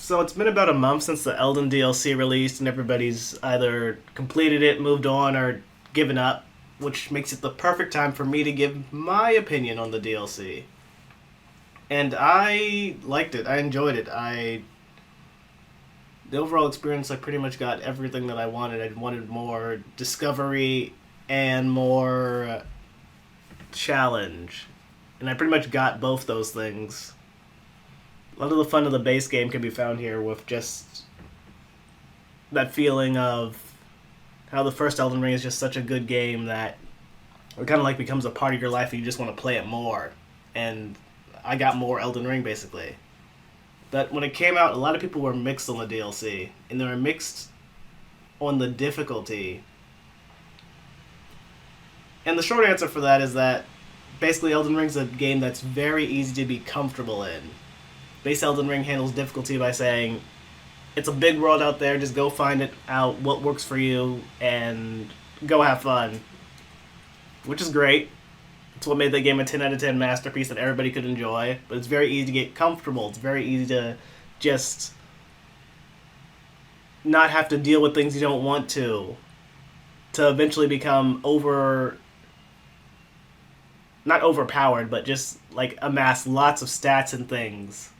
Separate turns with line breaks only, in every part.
So it's been about a month since the Elden DLC released, and everybody's either completed it, moved on, or given up, which makes it the perfect time for me to give my opinion on the DLC. And I liked it. I enjoyed it. The overall experience, I pretty much got everything that I wanted. I wanted more discovery and more challenge, and I pretty much got both those things. A lot of the fun of the base game can be found here with just that feeling of how the first Elden Ring is just such a good game that it kind of like becomes a part of your life and you just want to play it more. And I got more Elden Ring basically. But when it came out, a lot of people were mixed on the DLC, and they were mixed on the difficulty. And the short answer for that is that basically Elden Ring's a game that's very easy to be comfortable in. Base Elden Ring handles difficulty by saying, it's a big world out there, just go find it out, what works for you, and go have fun. Which is great. It's what made the game a 10 out of 10 masterpiece that everybody could enjoy. But it's very easy to get comfortable. It's very easy to just not have to deal with things you don't want to eventually become not overpowered, but just like amass lots of stats and things.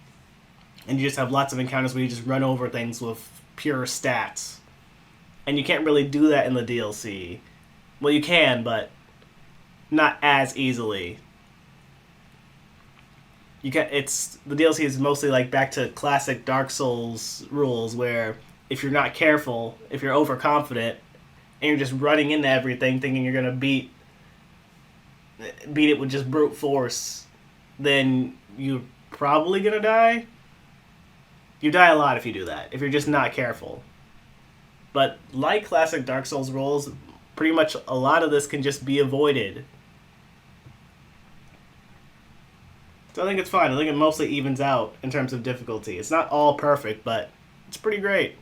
And you just have lots of encounters where you just run over things with pure stats. And you can't really do that in the DLC. Well, you can, but not as easily. The DLC is mostly like back to classic Dark Souls rules where if you're not careful, if you're overconfident, and you're just running into everything thinking you're gonna beat it with just brute force, then you're probably gonna die. You die a lot if you do that, if you're just not careful. But like classic Dark Souls rules, pretty much a lot of this can just be avoided. So I think it's fine. I think it mostly evens out in terms of difficulty. It's not all perfect, but it's pretty great.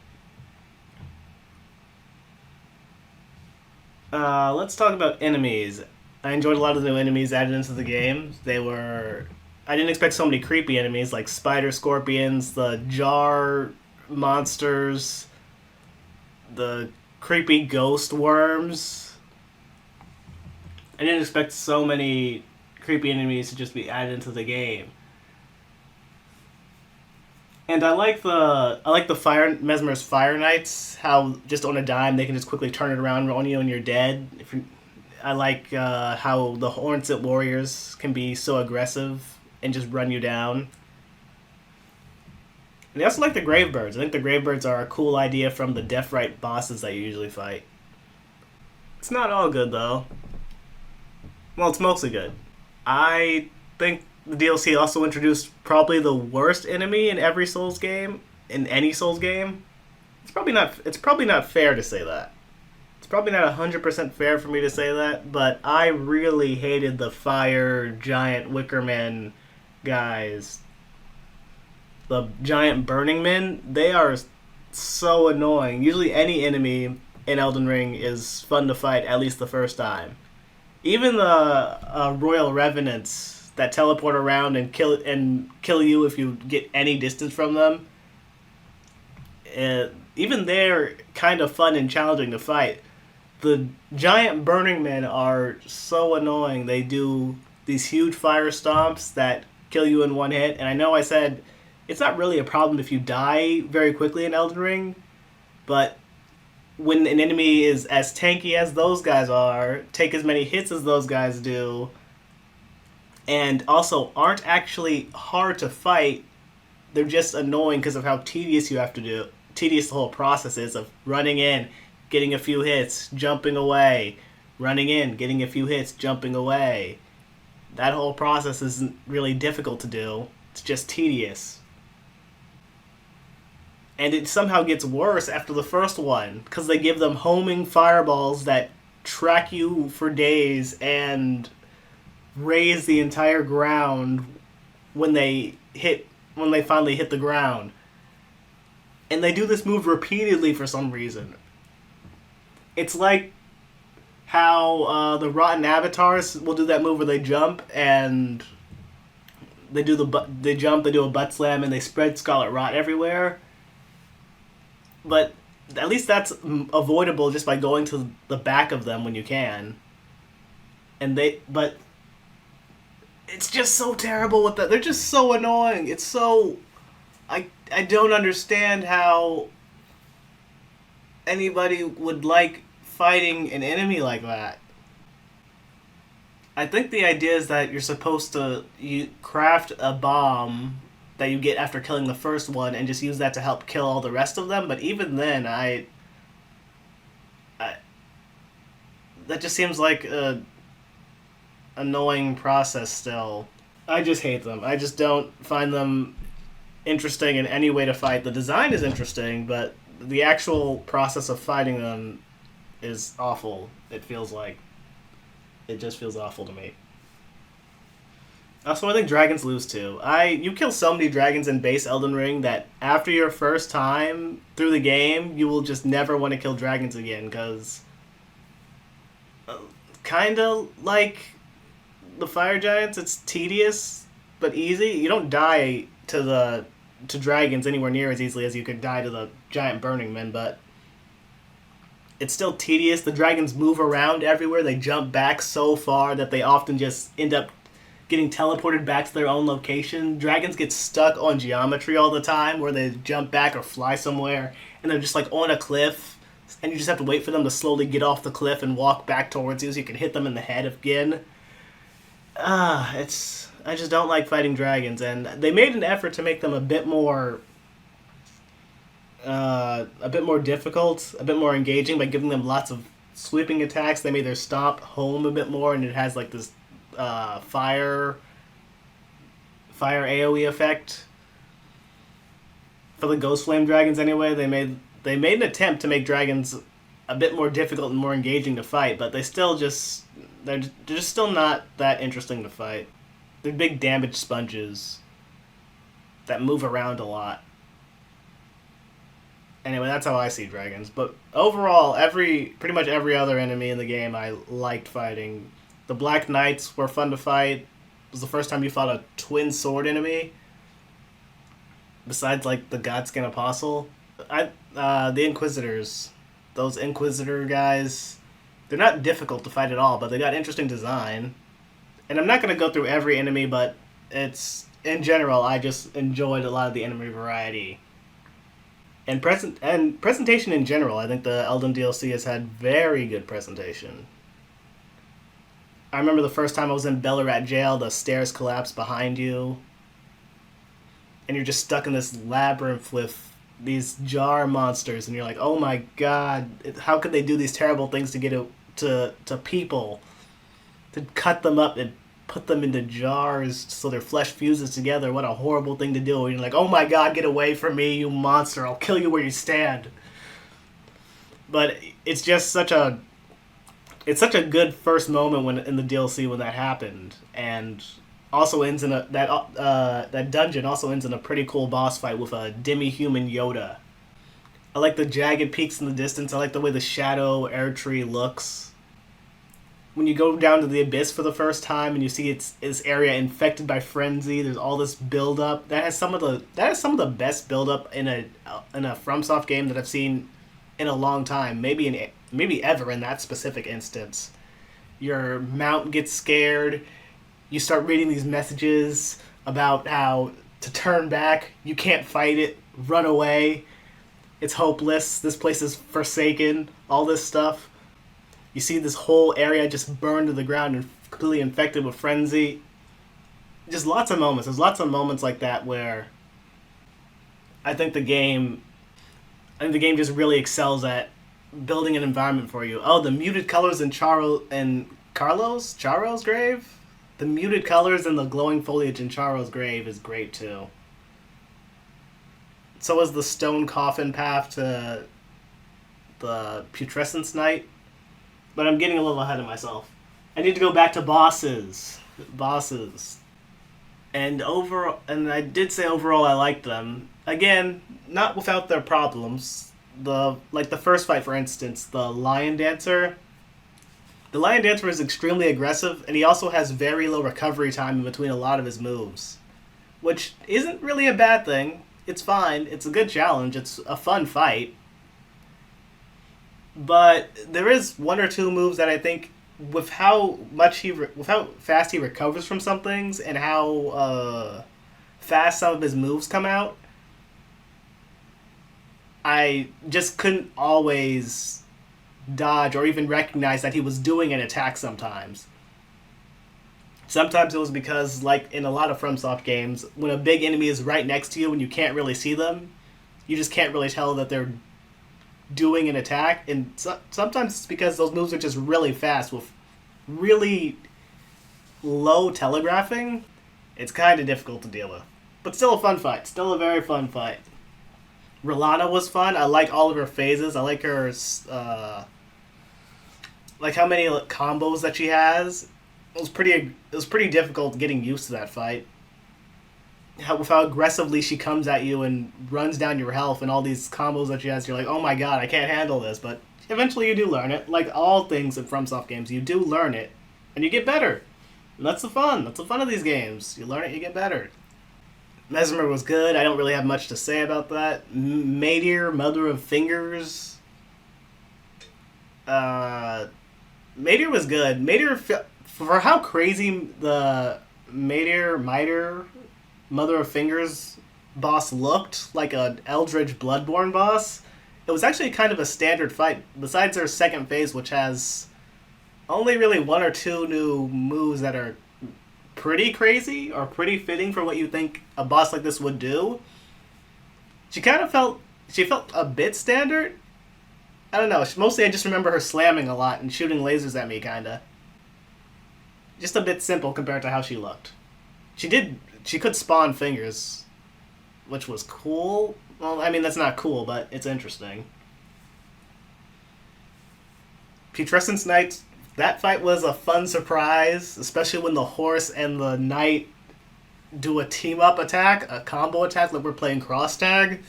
Let's talk about enemies. I enjoyed a lot of the new enemies added into the game. I didn't expect so many creepy enemies like spider scorpions, the jar monsters, the creepy ghost worms. I didn't expect so many creepy enemies to just be added into the game. And I like the fire Mesmer's Fire Knights, how just on a dime they can just quickly turn it around on you and you're dead. I like how the Hornset Warriors can be so aggressive and just run you down. And I also like the Gravebirds. I think the Gravebirds are a cool idea from the Deathrite bosses that you usually fight. It's not all good, though. Well, it's mostly good. I think the DLC also introduced probably the worst enemy in every Souls game, in any Souls game. It's probably not fair to say that. It's probably not 100% fair for me to say that, but I really hated the fire giant Wickerman guys. The giant burning men, they are so annoying. Usually any enemy in Elden Ring is fun to fight at least the first time. Even the Royal Revenants that teleport around and kill you if you get any distance from them, even they're kind of fun and challenging to fight. The giant burning men are so annoying. They do these huge fire stomps that kill you in one hit. And I know I said it's not really a problem if you die very quickly in Elden Ring, but when an enemy is as tanky as those guys are, take as many hits as those guys do, and also aren't actually hard to fight, they're just annoying because of how tedious the whole process is of running in, getting a few hits, jumping away, running in, getting a few hits, jumping away. That whole process isn't really difficult to do. It's just tedious. And it somehow gets worse after the first one, because they give them homing fireballs that track you for days and raise the entire ground when they finally hit the ground. And they do this move repeatedly for some reason. It's like how the Rotten Avatars will do that move where they jump and they do a butt slam and they spread Scarlet Rot everywhere. but at least that's avoidable just by going to the back of them when you can. But it's just so terrible with that. They're just so annoying. It's so I don't understand how anybody would like fighting an enemy like that. I think the idea is that you're supposed to you craft a bomb that you get after killing the first one and just use that to help kill all the rest of them. But even then, I that just seems like a annoying process still. I just hate them. I just don't find them interesting in any way to fight. The design is interesting, but the actual process of fighting them is awful. It feels like it just feels awful to me. Also, I think dragons lose too. You kill so many dragons in base Elden Ring that after your first time through the game, you will just never want to kill dragons again because kind of like the fire giants, it's tedious but easy. You don't die to dragons anywhere near as easily as you could die to the giant burning men, but it's still tedious. The dragons move around everywhere. They jump back so far that they often just end up getting teleported back to their own location. Dragons get stuck on geometry all the time where they jump back or fly somewhere and they're just like on a cliff and you just have to wait for them to slowly get off the cliff and walk back towards you so you can hit them in the head again. I just don't like fighting dragons, and they made an effort to make them a bit more difficult, a bit more engaging by giving them lots of sweeping attacks. They made their stomp home a bit more, and it has like this fire AoE effect. For the Ghost Flame dragons, anyway, they made an attempt to make dragons a bit more difficult and more engaging to fight, but they're just still not that interesting to fight. They're big damage sponges that move around a lot. Anyway, that's how I see dragons. But overall, pretty much every other enemy in the game I liked fighting. The Black Knights were fun to fight. It was the first time you fought a twin sword enemy. Besides, like, the Godskin Apostle. The Inquisitors. Those Inquisitor guys, they're not difficult to fight at all, but they got interesting design. And I'm not going to go through every enemy, but in general, I just enjoyed a lot of the enemy variety. And presentation in general, I think the Elden DLC has had very good presentation. I remember the first time I was in Bellarat jail, the stairs collapsed behind you, and you're just stuck in this labyrinth with these jar monsters, and you're like, oh my god, how could they do these terrible things to get to people? To cut them up and put them into jars so their flesh fuses together. What a horrible thing to do. And you're like, oh my god, get away from me, you monster. I'll kill you where you stand. But it's just such a good first moment in the DLC when that happened. And also ends in that dungeon also ends in a pretty cool boss fight with a demi-human Yoda. I like the jagged peaks in the distance. I like the way the shadow air tree looks. When you go down to the abyss for the first time and you see its area infected by frenzy, there's all this build up. That has some of the best build up in a FromSoft game that I've seen in a long time. Maybe ever in that specific instance. Your mount gets scared. You start reading these messages about how to turn back. You can't fight it. Run away. It's hopeless. This place is forsaken. All this stuff. You see this whole area just burned to the ground and completely infected with frenzy. Just lots of moments. There's lots of moments like that where I think the game just really excels at building an environment for you. Oh, the muted colors in Charo's grave? The muted colors and the glowing foliage in Charo's grave is great too. So is the stone coffin path to the Putrescence Night. But I'm getting a little ahead of myself. I need to go back to bosses. And I did say overall I liked them. Again, not without their problems. The first fight, for instance, the Lion Dancer. The Lion Dancer is extremely aggressive, and he also has very low recovery time in between a lot of his moves. Which isn't really a bad thing. It's fine. It's a good challenge. It's a fun fight. But there is one or two moves that I think, with how with how fast he recovers from some things and how fast some of his moves come out, I just couldn't always dodge or even recognize that he was doing an attack sometimes. Sometimes it was because, like in a lot of FromSoft games, when a big enemy is right next to you and you can't really see them, you just can't really tell that they're doing an attack. And sometimes it's because those moves are just really fast with really low telegraphing. It's kind of difficult to deal with. But still a fun fight. Still a very fun fight. Rolana was fun. I like all of her phases. I like her, like how many combos that she has. It was pretty difficult getting used to that fight. With how aggressively she comes at you and runs down your health and all these combos that she has, you're like, oh my god, I can't handle this. But eventually you do learn it. Like all things in FromSoft games, you do learn it, and you get better. And that's the fun. That's the fun of these games. You learn it, you get better. Mesmer was good. I don't really have much to say about that. Meteor, Mother of Fingers. Meteor was good. Meteor, for how crazy the Miter, Mother of Fingers boss looked, like an Eldritch Bloodborne boss, it was actually kind of a standard fight. Besides their second phase, which has only really one or two new moves that are pretty crazy or pretty fitting for what you think a boss like this would do, she felt a bit standard. I don't know. Mostly I just remember her slamming a lot and shooting lasers at me, kinda. Just a bit simple compared to how she looked. She could spawn fingers, which was cool. Well, I mean, that's not cool, but it's interesting. Putrescence Knight, that fight was a fun surprise, especially when the horse and the knight do a team-up attack, a combo attack, like we're playing cross tag.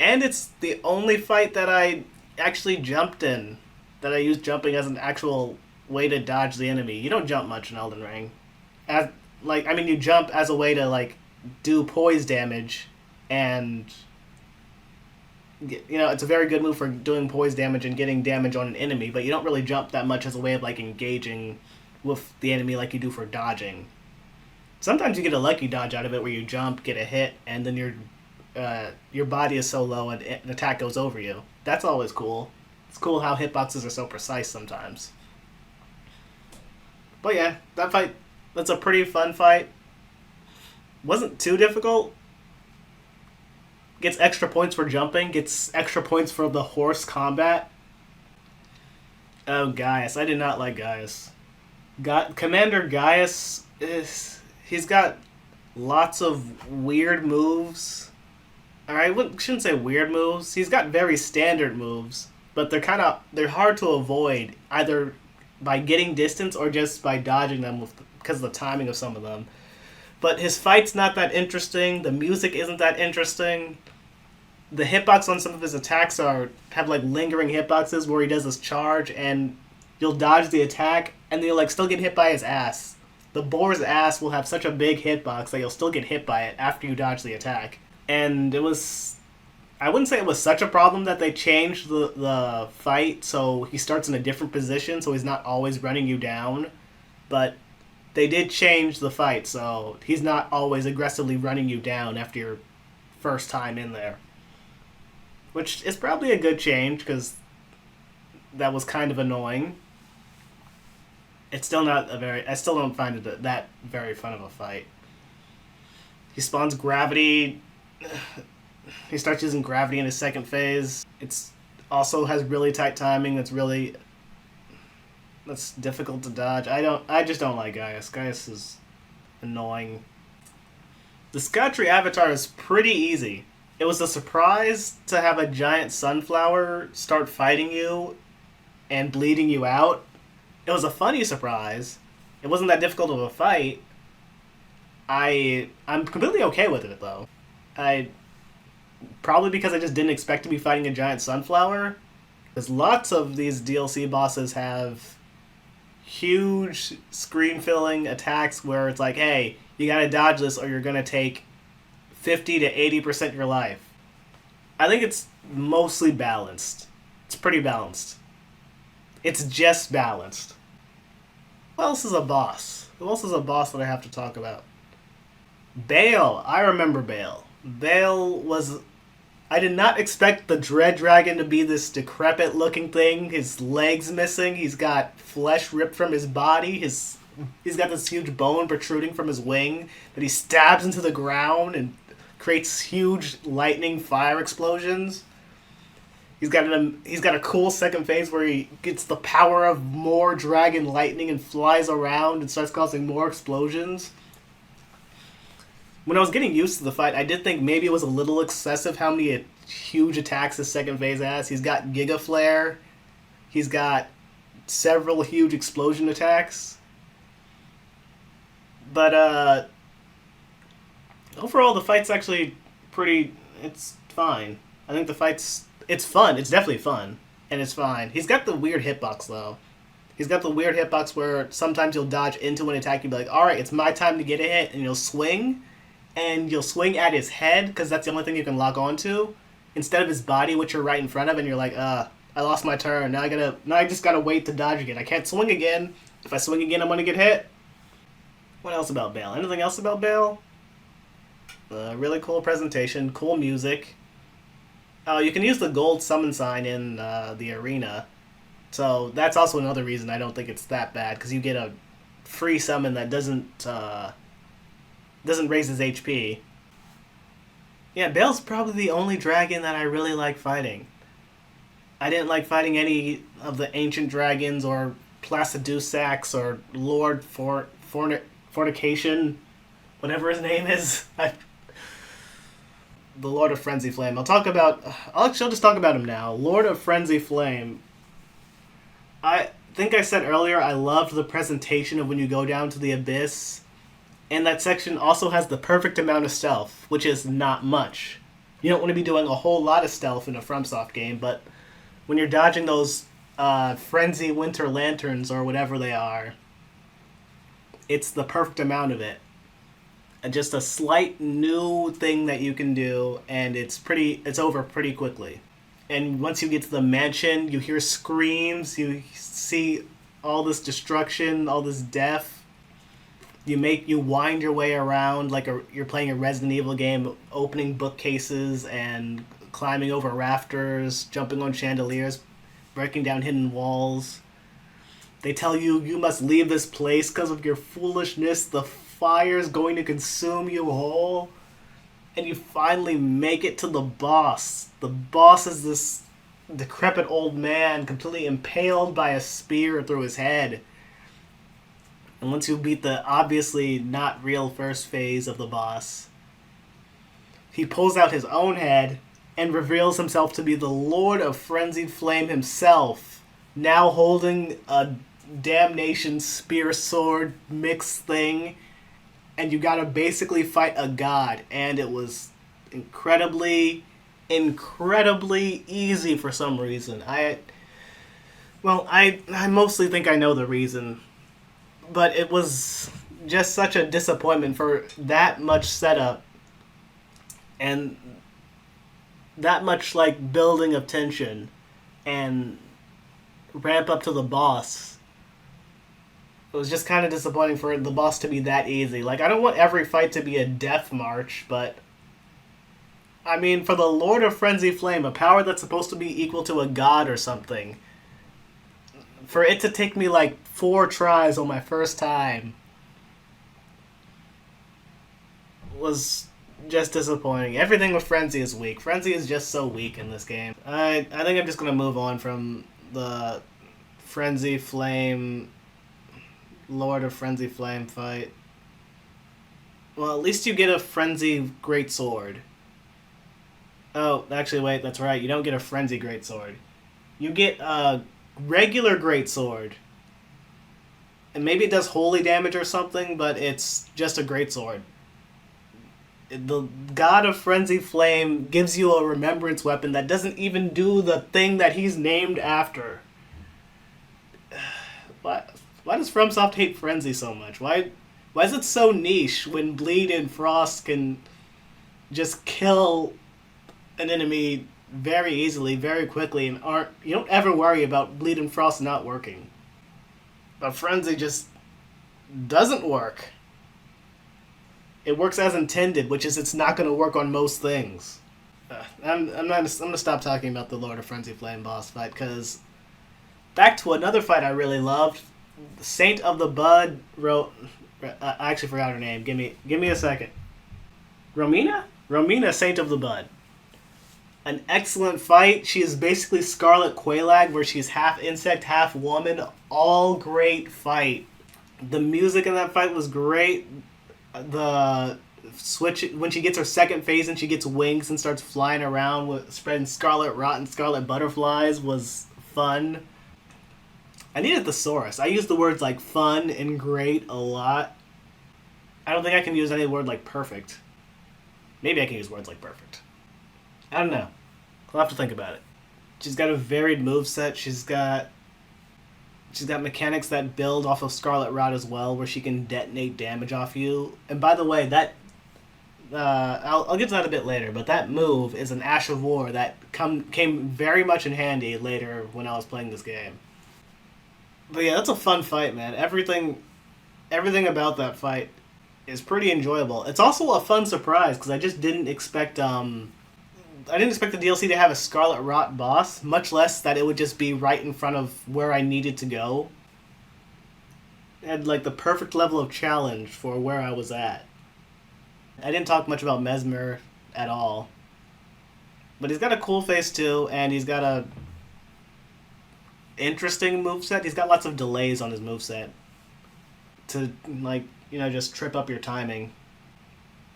And it's the only fight that I actually jumped in, that I used jumping as an actual way to dodge the enemy. You don't jump much in Elden Ring. You jump as a way to, like, do poise damage, and, you know, it's a very good move for doing poise damage and getting damage on an enemy, but you don't really jump that much as a way of, like, engaging with the enemy like you do for dodging. Sometimes you get a lucky dodge out of it where you jump, get a hit, and then your body is so low and an attack goes over you. That's always cool. It's cool how hitboxes are so precise sometimes. But yeah, that's a pretty fun fight. Wasn't too difficult. Gets extra points for jumping, gets extra points for the horse combat. Oh, Gaius. I did not like Gaius. Commander Gaius, he's got lots of weird moves. I shouldn't say weird moves. He's got very standard moves, but they're hard to avoid, either by getting distance or just by dodging them because of the timing of some of them. But his fight's not that interesting. The music isn't that interesting. The hitbox on some of his attacks have like lingering hitboxes where he does this charge and you'll dodge the attack and then you'll like still get hit by his ass. The boar's ass will have such a big hitbox that you'll still get hit by it after you dodge the attack. And I wouldn't say it was such a problem that they changed the fight so he starts in a different position so he's not always running you down. But they did change the fight so he's not always aggressively running you down after your first time in there. Which is probably a good change because that was kind of annoying. It's still I still don't find it that very fun of a fight. He spawns gravity. He starts using gravity in his second phase. It's also has really tight timing. That's difficult to dodge. I just don't like Gaius. Gaius is annoying. The Scoutry Avatar is pretty easy. It was a surprise to have a giant sunflower start fighting you and bleeding you out. It was a funny surprise. It wasn't that difficult of a fight. I'm completely okay with it, though. Probably because I just didn't expect to be fighting a giant sunflower. Because lots of these DLC bosses have huge screen-filling attacks where it's like, hey, you gotta dodge this or you're gonna take 50 to 80% of your life. I think it's mostly balanced. It's pretty balanced. It's just balanced. Who else is a boss? Who else is a boss that I have to talk about? Bale. I remember Bale. Bale was. I did not expect the Dread Dragon to be this decrepit looking thing. His legs missing. He's got flesh ripped from his body. He's got this huge bone protruding from his wing that he stabs into the ground and creates huge lightning fire explosions. He's got a cool second phase where he gets the power of more dragon lightning and flies around and starts causing more explosions. When I was getting used to the fight, I did think maybe it was a little excessive how many huge attacks his second phase has. He's got Giga Flare. He's got several huge explosion attacks. But overall, the fight's actually pretty. It's fine. I think the fight's. It's fun. It's definitely fun. And it's fine. He's got the weird hitbox, though. He's got the weird hitbox where sometimes you'll dodge into an attack. You'll be like, alright, it's my time to get a hit. And you'll swing. And you'll swing at his head, because that's the only thing you can lock onto. Instead of his body, which you're right in front of. And you're like, I lost my turn. Now I just gotta wait to dodge again. I can't swing again. If I swing again, I'm gonna get hit. What else about Bale? Anything else about Bale? Really cool presentation. Cool music. Oh, you can use the gold summon sign in the arena. So that's also another reason I don't think it's that bad, because you get a free summon that doesn't raise his HP. Yeah, Bale's probably the only dragon that I really like fighting. I didn't like fighting any of the ancient dragons or Placidusax or Lord Fornication, whatever his name is. The Lord of Frenzy Flame. I'll just talk about him now. Lord of Frenzy Flame. I think I said earlier I loved the presentation of when you go down to the Abyss. And that section also has the perfect amount of stealth, which is not much. You don't want to be doing a whole lot of stealth in a FromSoft game, but when you're dodging those Frenzy Winter Lanterns or whatever they are, it's the perfect amount of it. Just a slight new thing that you can do, and it's over pretty quickly. And once you get to the mansion, you hear screams, you see all this destruction, all this death. You wind your way around like you're playing a Resident Evil game, opening bookcases and climbing over rafters, jumping on chandeliers, breaking down hidden walls. They tell you must leave this place because of your foolishness. The fire's going to consume you whole. And you finally make it to the boss. The boss is this decrepit old man completely impaled by a spear through his head. And once you beat the obviously not real first phase of the boss, he pulls out his own head and reveals himself to be the Lord of Frenzied Flame himself, now holding a damnation spear sword mix thing, and you gotta basically fight a god, and it was incredibly easy for some reason. I mostly think I know the reason. But it was just such a disappointment for that much setup and that much like building of tension and ramp up to the boss. It was just kind of disappointing for the boss to be that easy. Like, I don't want every fight to be a death march, but I mean, for the Lord of Frenzy Flame, a power that's supposed to be equal to a god or something, for it to take me like 4 tries on my first time was just disappointing. Everything with Frenzy is weak. Frenzy is just so weak in this game. I think I'm just going to move on from the Frenzy Flame, Lord of Frenzy Flame fight. Well, at least you get a Frenzy Greatsword. Oh, actually, wait, that's right. You don't get a Frenzy Greatsword. You get a regular greatsword, and maybe it does holy damage or something, but it's just a greatsword. The God of Frenzy Flame gives you a remembrance weapon that doesn't even do the thing that he's named after. Why does FromSoft hate Frenzy so much? Why is it so niche when Bleed and Frost can just kill an enemy very easily, very quickly, and you don't ever worry about Bleeding Frost not working. But Frenzy just doesn't work. It works as intended, which is it's not going to work on most things. I'm gonna stop talking about the Lord of Frenzy Flame boss fight because back to another fight I really loved. Saint of the Bud wrote. I actually forgot her name. Give me a second. Romina, Saint of the Bud. An excellent fight. She is basically Scarlet Quelaag, where she's half insect, half woman. All great fight. The music in that fight was great. The switch when she gets her second phase and she gets wings and starts flying around with spreading scarlet rot and scarlet butterflies was fun. I need a thesaurus. I use the words like fun and great a lot. I don't think I can use any word like perfect. Maybe I can use words like perfect. I don't know. I'll have to think about it. She's got a varied moveset. She's got mechanics that build off of Scarlet Rot as well, where she can detonate damage off you. And by the way, that I'll get to that a bit later, but that move is an Ash of War that came very much in handy later when I was playing this game. But yeah, that's a fun fight, man. Everything about that fight is pretty enjoyable. It's also a fun surprise because I just didn't expect the DLC to have a Scarlet Rot boss, much less that it would just be right in front of where I needed to go. It had like the perfect level of challenge for where I was at. I didn't talk much about Mesmer at all. But he's got a cool face too, and he's got a interesting moveset. He's got lots of delays on his moveset to just trip up your timing.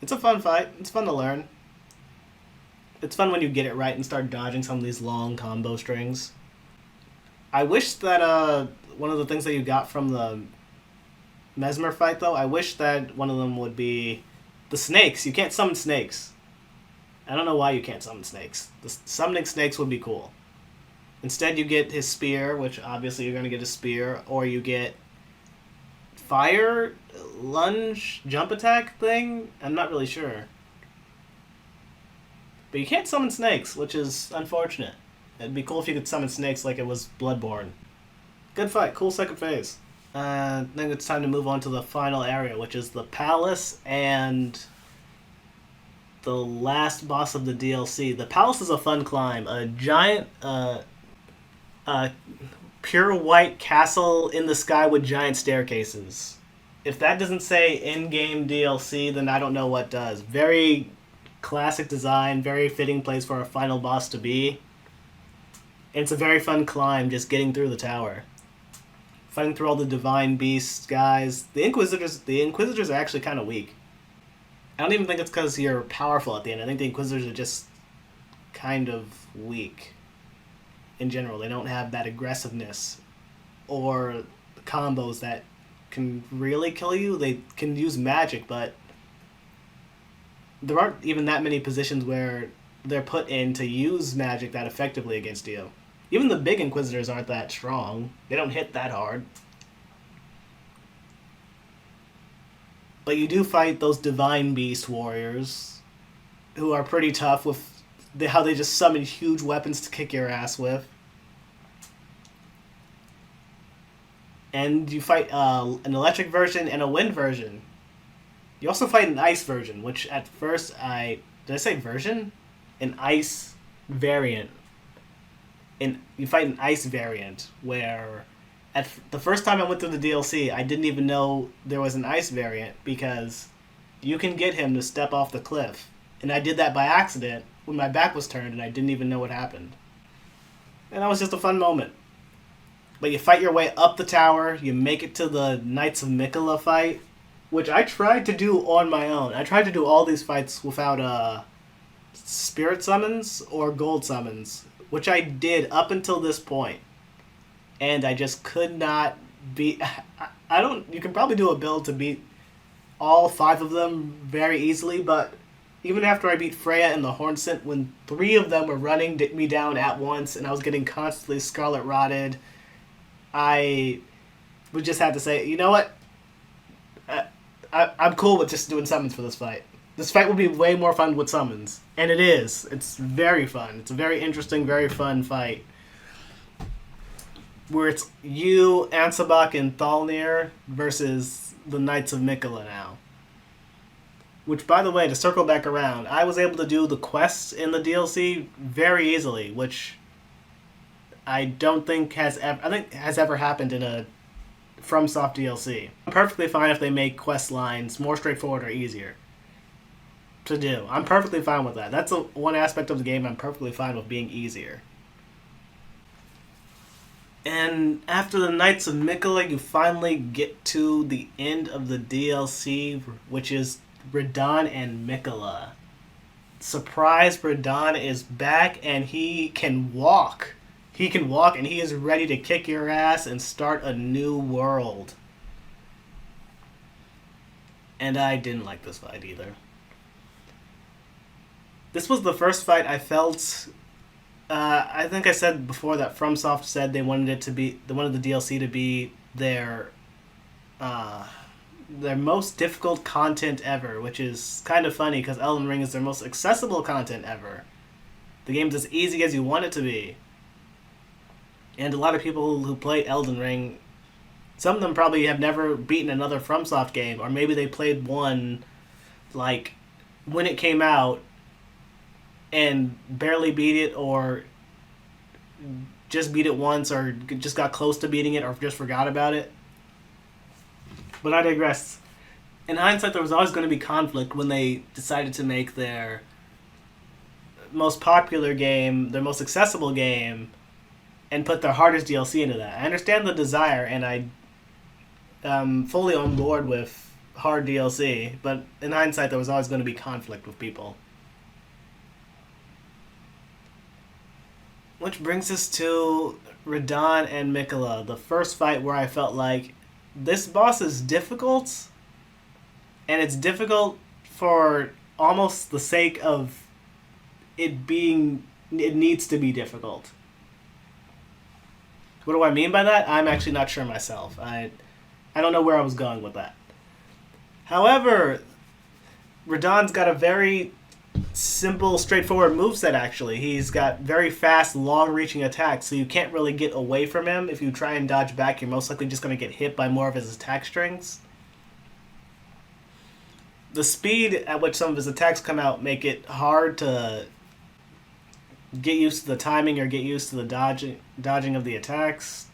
It's a fun fight. It's fun to learn. It's fun when you get it right and start dodging some of these long combo strings. I wish that one of the things that you got from the Mesmer fight, though, I wish that one of them would be the snakes. You can't summon snakes. I don't know why you can't summon snakes. Summoning snakes would be cool. Instead, you get his spear, which obviously you're going to get a spear, or you get fire, lunge, jump attack thing? I'm not really sure. But you can't summon snakes, which is unfortunate. It'd be cool if you could summon snakes like it was Bloodborne. Good fight. Cool second phase. I think it's time to move on to the final area, which is the palace and the last boss of the DLC. The palace is a fun climb. A giant, pure white castle in the sky with giant staircases. If that doesn't say in-game DLC, then I don't know what does. Very classic design, very fitting place for a final boss to be. And it's a very fun climb, just getting through the tower. Fighting through all the divine beasts, guys. The Inquisitors are actually kind of weak. I don't even think it's because you're powerful at the end. I think the Inquisitors are just kind of weak. In general, they don't have that aggressiveness or combos that can really kill you. They can use magic, but there aren't even that many positions where they're put in to use magic that effectively against you. Even the big Inquisitors aren't that strong. They don't hit that hard. But you do fight those Divine Beast warriors who are pretty tough with how they just summon huge weapons to kick your ass with. And you fight an electric version and a wind version. You also fight an ice version, which at first did I say version? An ice variant. You fight an ice variant where at the first time I went through the DLC, I didn't even know there was an ice variant because you can get him to step off the cliff. And I did that by accident when my back was turned and I didn't even know what happened. And that was just a fun moment. But you fight your way up the tower, you make it to the Knights of Mikola fight, which I tried to do on my own. I tried to do all these fights without spirit summons or gold summons, which I did up until this point. And I just could not beat... You can probably do a build to beat all 5 of them very easily, but even after I beat Freya and the Hornsent, when 3 of them were running me down at once and I was getting constantly Scarlet Rotted, I would just have to say, you know what? I'm cool with just doing summons for this fight. This fight will be way more fun with summons. And it is. It's very fun. It's a very interesting, very fun fight. Where it's you, Ansabak, and Thalnir versus the Knights of Mikola now. Which, by the way, to circle back around, I was able to do the quests in the DLC very easily, which I don't think has ever happened in a FromSoft DLC. I'm perfectly fine if they make quest lines more straightforward or easier to do. I'm perfectly fine with that. That's one aspect of the game I'm perfectly fine with being easier. And after the Knights of Mikola, you finally get to the end of the DLC, which is Radahn and Mikola. Surprise, Radahn is back and he can walk. He can walk and he is ready to kick your ass and start a new world. And I didn't like this fight either. This was the first fight I felt... I think I said before that FromSoft said they wanted the DLC to be their most difficult content ever, which is kind of funny because Elden Ring is their most accessible content ever. The game's as easy as you want it to be. And a lot of people who play Elden Ring, some of them probably have never beaten another FromSoft game, or maybe they played one like when it came out and barely beat it, or just beat it once, or just got close to beating it, or just forgot about it. But I digress. In hindsight, there was always going to be conflict when they decided to make their most popular game, their most accessible game, and put their hardest DLC into that. I understand the desire, and I'm fully on board with hard DLC, but in hindsight, there was always going to be conflict with people. Which brings us to Radahn and Mikola, the first fight where I felt like this boss is difficult, and it's difficult for almost the sake of it needs to be difficult. What do I mean by that? I'm actually not sure myself. I don't know where I was going with that. However, Radahn's got a very simple, straightforward moveset, actually. He's got very fast, long-reaching attacks, so you can't really get away from him. If you try and dodge back, you're most likely just going to get hit by more of his attack strings. The speed at which some of his attacks come out make it hard to get used to the timing or get used to the dodging of the attacks.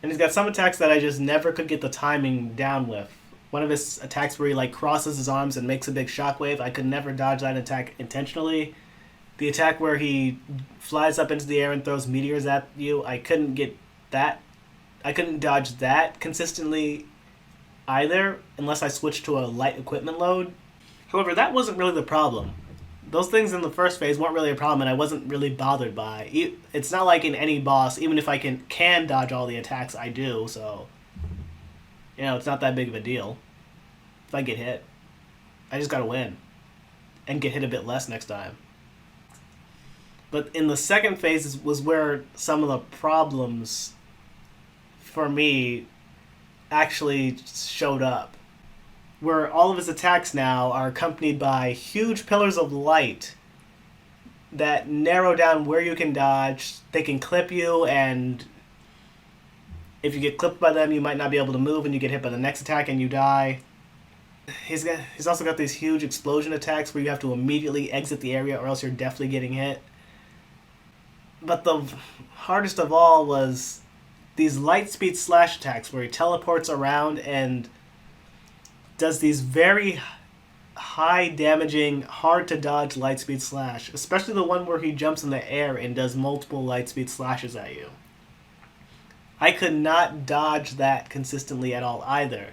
And he's got some attacks that I just never could get the timing down with. One of his attacks where he crosses his arms and makes a big shockwave, I could never dodge that attack intentionally. The attack where he flies up into the air and throws meteors at you, I couldn't get that. I couldn't dodge that consistently either, unless I switched to a light equipment load. However, that wasn't really the problem. Those things in the first phase weren't really a problem, and I wasn't really bothered by. It's not like in any boss, even if I can dodge all the attacks, I do, so... it's not that big of a deal. If I get hit, I just gotta win. And get hit a bit less next time. But in the second phase was where some of the problems, for me, actually showed up. Where all of his attacks now are accompanied by huge pillars of light that narrow down where you can dodge. They can clip you, and if you get clipped by them, you might not be able to move, and you get hit by the next attack and you die. He's also got these huge explosion attacks where you have to immediately exit the area or else you're definitely getting hit. But the hardest of all was these light speed slash attacks where he teleports around and does these very high damaging, hard to dodge light speed slash, especially the one where he jumps in the air and does multiple light speed slashes at you. I could not dodge that consistently at all either.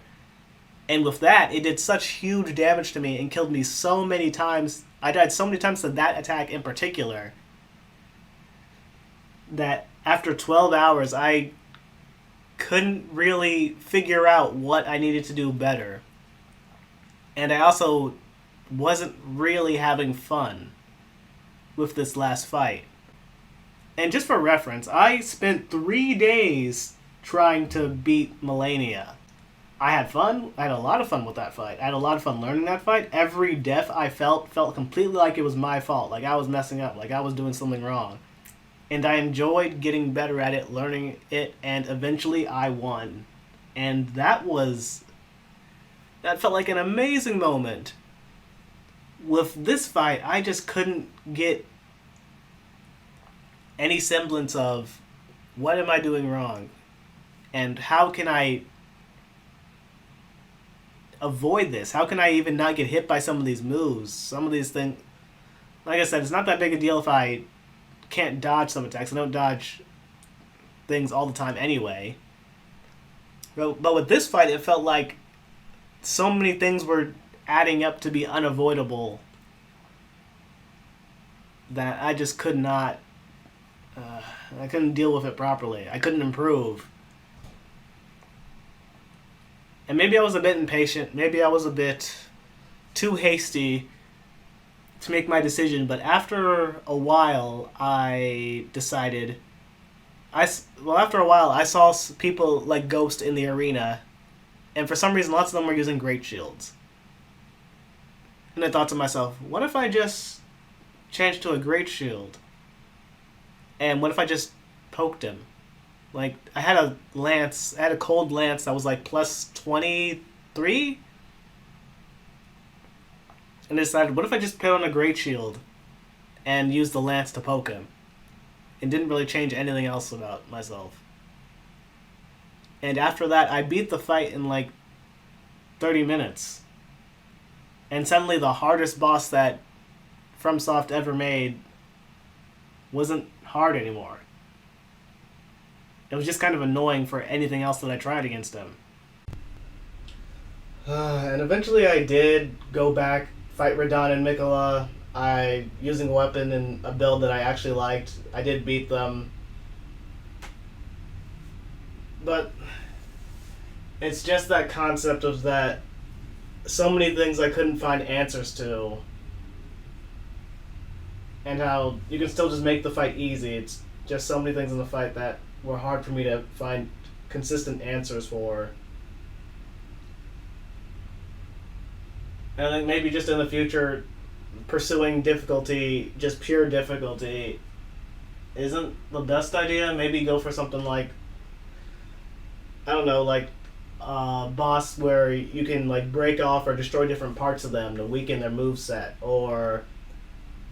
And with that, it did such huge damage to me and killed me so many times. I died so many times to that attack in particular that after 12 hours, I couldn't really figure out what I needed to do better. And I also wasn't really having fun with this last fight. And just for reference, I spent 3 days trying to beat Melania. I had fun. I had a lot of fun with that fight. I had a lot of fun learning that fight. Every death I felt completely like it was my fault, like I was messing up, like I was doing something wrong. And I enjoyed getting better at it, learning it, and eventually I won. And that felt like an amazing moment. With this fight, I just couldn't get any semblance of what am I doing wrong? And how can I avoid this? How can I even not get hit by some of these moves? Some of these things, like I said, it's not that big a deal if I can't dodge some attacks. I don't dodge things all the time anyway. But with this fight, it felt like so many things were adding up to be unavoidable that I just could not. I couldn't deal with it properly. I couldn't improve. And maybe I was a bit impatient. Maybe I was a bit too hasty to make my decision. But after a while, I decided. After a while, I saw people like Ghost in the arena, and for some reason, lots of them were using great shields. And I thought to myself, what if I just changed to a great shield? And what if I just poked him? Like, I had a cold lance that was like plus 23? And I decided, what if I just put on a great shield and use the lance to poke him? It didn't really change anything else about myself. And after that, I beat the fight in like 30 minutes. And suddenly the hardest boss that FromSoft ever made wasn't hard anymore. It was just kind of annoying for anything else that I tried against him. And eventually I did go back, fight Radon and Mikola. Using a weapon and a build that I actually liked. I did beat them. But it's just that concept of that so many things I couldn't find answers to. And how you can still just make the fight easy. It's just so many things in the fight that were hard for me to find consistent answers for. And I think maybe just in the future, pursuing difficulty, just pure difficulty, isn't the best idea. Maybe go for something like, I don't know, like a boss where you can like break off or destroy different parts of them to weaken their moveset, or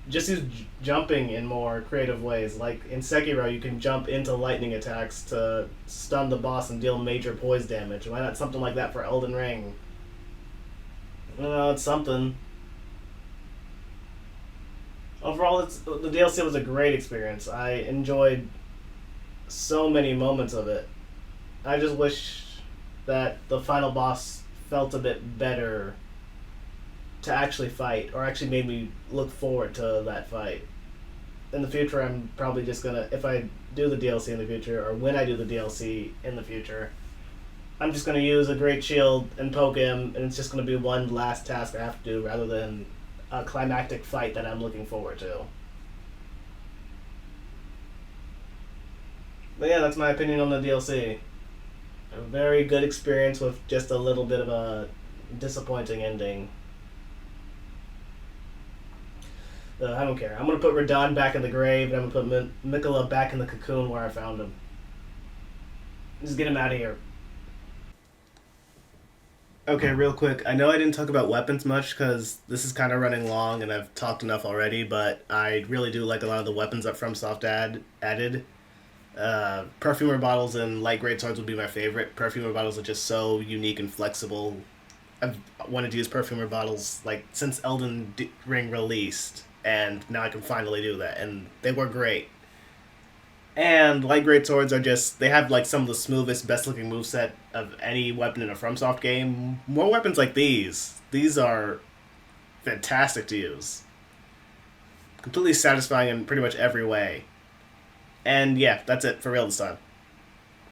just use jumping in more creative ways. Like in Sekiro, you can jump into lightning attacks to stun the boss and deal major poise damage. Why not something like that for Elden Ring? I don't know, it's something. Overall, the DLC was a great experience. I enjoyed so many moments of it. I just wish that the final boss felt a bit better to actually fight, or actually made me look forward to that fight. In the future, I'm probably just gonna, if I do the DLC in the future, or when I do the DLC in the future, I'm just gonna use a great shield and poke him, and it's just gonna be one last task I have to do rather than a climactic fight that I'm looking forward to. But yeah, that's my opinion on the DLC. A very good experience with just a little bit of a disappointing ending. I don't care. I'm going to put Radon back in the grave, and I'm going to put Mikola back in the cocoon where I found him. Just get him out of here. Okay, real quick. I know I didn't talk about weapons much because this is kind of running long and I've talked enough already, but I really do like a lot of the weapons that FromSoft added. Perfumer bottles and light great swords would be my favorite. Perfumer bottles are just so unique and flexible. I've wanted to use perfumer bottles like since Elden Ring released, and now I can finally do that, and they were great. And light great swords are just, they have like some of the smoothest, best looking moveset of any weapon in a FromSoft game. More weapons like these. These are fantastic to use. Completely satisfying in pretty much every way. And yeah, that's it for real this time.